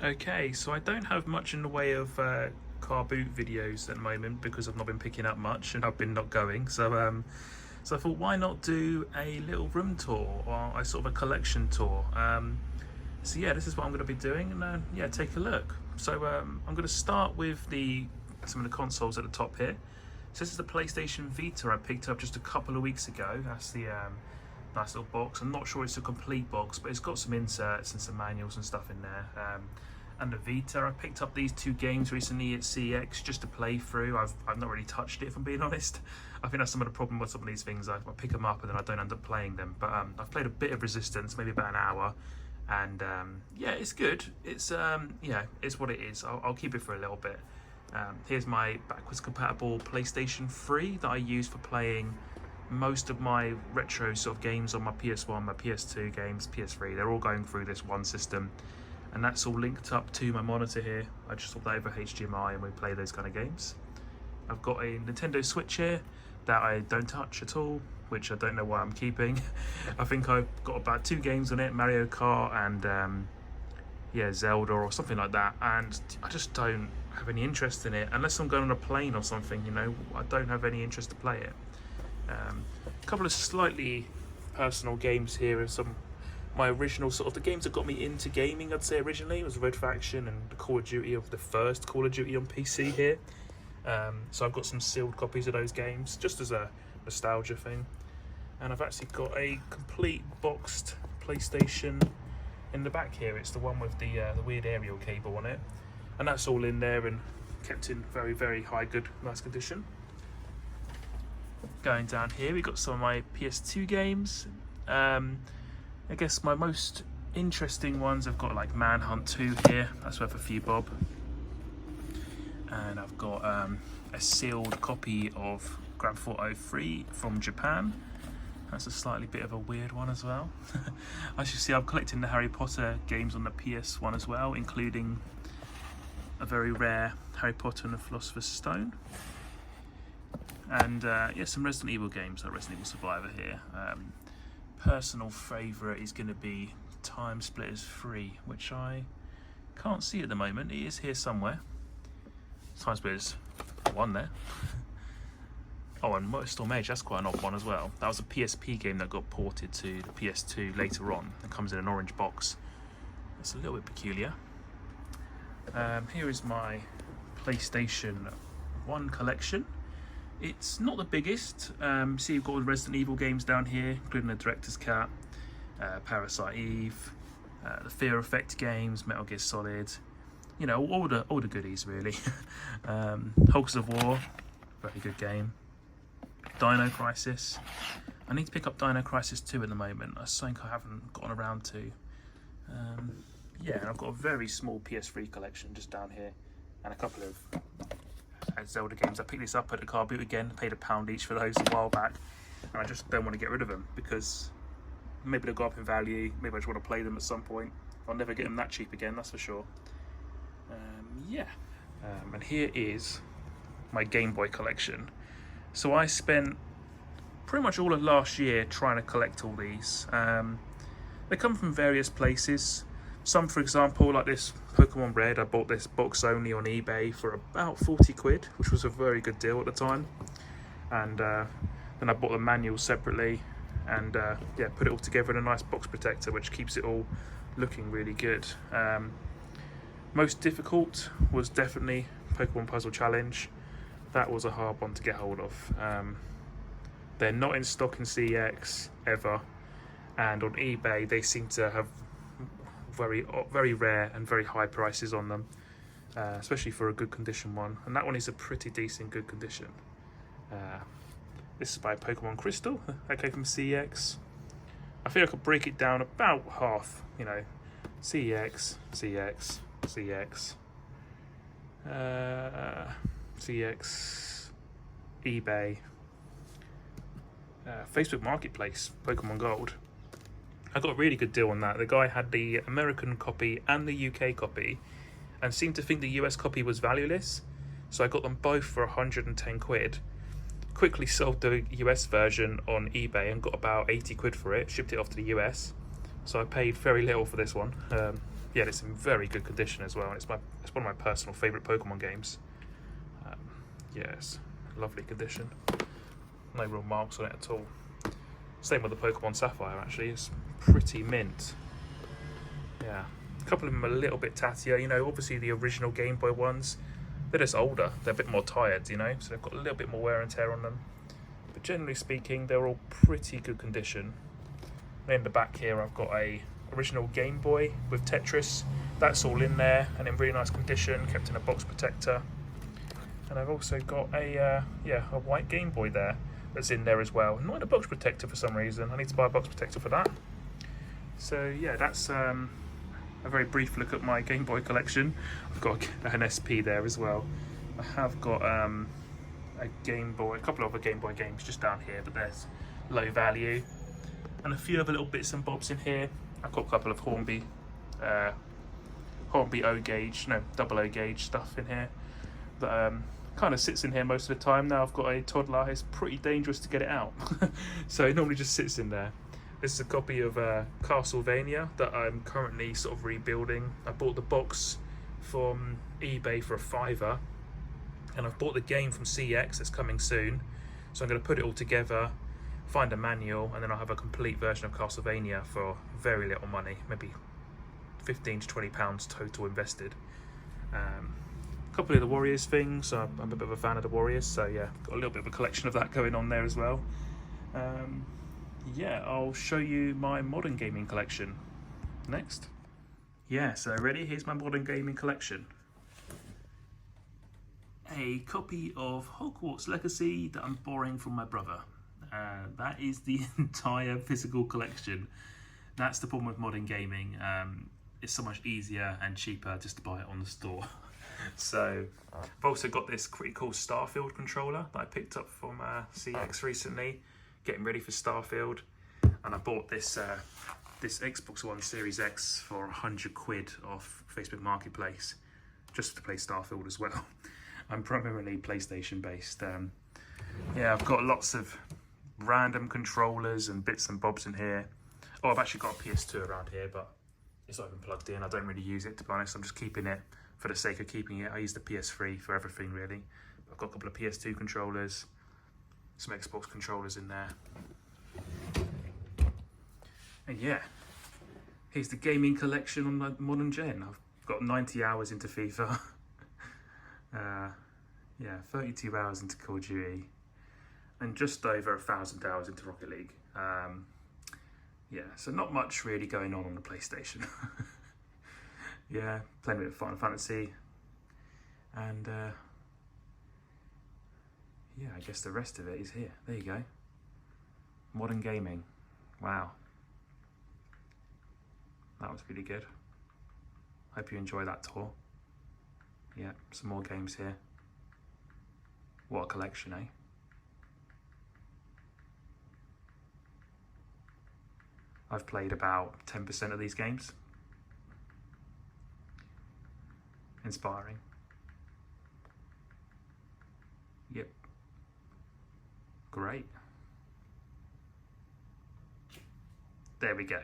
Okay, so I don't have much in the way of car boot videos at the moment because I've not been picking up much and I've been not going. So I thought, why not do a little room tour or a sort of a collection tour? So yeah, this is what I'm going to be doing, and yeah, take a look. So I'm going to start with some of the consoles at the top here. So this is the PlayStation Vita I picked up just a couple of weeks ago. That's the nice little box. I'm not sure it's a complete box, but it's got some inserts and some manuals and stuff in there. And the Vita, I picked up these two games recently at CEX just to play through. I've not really touched it, if I'm being honest. I think that's some of the problem with some of these things. I pick them up and then I don't end up playing them. But I've played a bit of Resistance, maybe about an hour, and yeah, it's good. It's yeah, it's what it is. I'll keep it for a little bit. Here's my backwards compatible PlayStation 3 that I use for playing most of my retro sort of games on my PS1, my PS2 games, PS3. They're all going through this one system, and that's all linked up to my monitor here. I just swap that over HDMI and we play those kind of games. I've got a Nintendo Switch here that I don't touch at all, which I don't know why I'm keeping. I think I've got about 2 games on it, Mario Kart and yeah, Zelda or something like that, and I just don't have any interest in it unless I'm going on a plane or something, you know. I don't have any interest to play it. A couple of slightly personal games here, and some my original sort of the games that got me into gaming, I'd say originally was Red Faction and the Call of Duty of the first Call of Duty on PC here. So I've got some sealed copies of those games just as a nostalgia thing, and I've actually got a complete boxed PlayStation in the back here. It's the one with the weird aerial cable on it, and that's all in there and kept in very, very nice condition. Going down here, we've got some of my PS2 games. I guess my most interesting ones, I've got like Manhunt 2 here, that's worth a few bob. And I've got a sealed copy of Grand Theft Auto 3 from Japan. That's a slightly bit of a weird one as well. As you see, I'm collecting the Harry Potter games on the PS1 as well, including a very rare Harry Potter and the Philosopher's Stone. And yeah, some Resident Evil games, like Resident Evil Survivor here. Personal favourite is going to be Time Splitters 3, which I can't see at the moment. It is here somewhere. Time Splitters 1 there. Oh, and Motorstorm Edge, that's quite an odd one as well. That was a PSP game that got ported to the PS2 later on. It comes in an orange box. It's a little bit peculiar. Here is my PlayStation 1 collection. It's not the biggest. See, you've got all the Resident Evil games down here, including the Director's Cut, Parasite Eve, the Fear Effect games, Metal Gear Solid. You know, all the goodies really. Hulks of War, very good game. Dino Crisis. I need to pick up Dino Crisis 2 at the moment. That's something I haven't gotten around to. Yeah, and I've got a very small PS3 collection just down here, and a couple of Zelda games. I picked this up at the car boot again, paid £1 each for those a while back, and I just don't want to get rid of them because maybe they'll go up in value, maybe I just want to play them at some point. I'll never get them that cheap again, that's for sure. Yeah, and here is my Game Boy collection. So I spent pretty much all of last year trying to collect all these. They come from various places. Some, for example, like this Pokemon Red, I bought this box only on eBay for about 40 quid, which was a very good deal at the time. And then I bought the manual separately and yeah, put it all together in a nice box protector, which keeps it all looking really good. Most difficult was definitely Pokemon Puzzle Challenge. That was a hard one to get hold of. They're not in stock in CEX ever, and on eBay they seem to have very rare and very high prices on them, especially for a good condition one, and that one is a pretty decent good condition. This is by Pokemon Crystal, that came from CEX. I feel I could break it down about half, you know, CEX, CEX, CEX, CEX, eBay, Facebook Marketplace, Pokemon Gold. I got a really good deal on that. The guy had the American copy and the UK copy and seemed to think the US copy was valueless, so I got them both for 110 quid. Quickly sold the US version on eBay and got about 80 quid for it, shipped it off to the US, so I paid very little for this one. Yeah, it's in very good condition as well. And it's one of my personal favourite Pokemon games. Yes, lovely condition. No real marks on it at all. Same with the Pokemon Sapphire, actually. It's pretty mint. Yeah, a couple of them are a little bit tattier. You know, obviously the original Game Boy ones, they're just older. They're a bit more tired, you know, so they've got a little bit more wear and tear on them. But generally speaking, they're all pretty good condition. And in the back here, I've got a original Game Boy with Tetris. That's all in there and in really nice condition, kept in a box protector. And I've also got a white Game Boy there that's in there as well. Not in a box protector for some reason. I need to buy a box protector for that. So yeah, that's a very brief look at my Game Boy collection. I've got an SP there as well. I have got a couple of other Game Boy games just down here, but there's low value. And a few other little bits and bobs in here. I've got a couple of Hornby double O gauge stuff in here that kind of sits in here most of the time. Now I've got a toddler, it's pretty dangerous to get it out. So it normally just sits in there. This is a copy of Castlevania that I'm currently sort of rebuilding. I bought the box from eBay for £5, and I've bought the game from CX that's coming soon. So I'm going to put it all together, find a manual, and then I'll have a complete version of Castlevania for very little money, maybe £15 to £20 total invested. A couple of the Warriors things, I'm a bit of a fan of the Warriors, so yeah, got a little bit of a collection of that going on there as well. Yeah, I'll show you my modern gaming collection next. Yeah, so ready? Here's my modern gaming collection. A copy of Hogwarts Legacy that I'm borrowing from my brother. That is the entire physical collection. That's the problem with modern gaming. It's so much easier and cheaper just to buy it on the store. So I've also got this pretty cool Starfield controller that I picked up from CX recently, getting ready for Starfield. And I bought this this Xbox One Series X for £100 off Facebook Marketplace, just to play Starfield as well. I'm primarily PlayStation based. Yeah, I've got lots of random controllers and bits and bobs in here. Oh, I've actually got a PS2 around here, but it's not even plugged in. I don't really use it, to be honest. I'm just keeping it for the sake of keeping it. I use the PS3 for everything, really. I've got a couple of PS2 controllers, some Xbox controllers in there. And yeah, here's the gaming collection on the modern gen. I've got 90 hours into FIFA. Yeah, 32 hours into Call of Duty, and just over 1,000 hours into Rocket League. Yeah, so not much really going on the PlayStation. Yeah, playing a bit of Final Fantasy, and yeah, I guess the rest of it is here. There you go. Modern gaming. Wow. That was pretty good. Hope you enjoy that tour. Yeah, some more games here. What a collection, eh? I've played about 10% of these games. Inspiring. Yep. Great. There we go.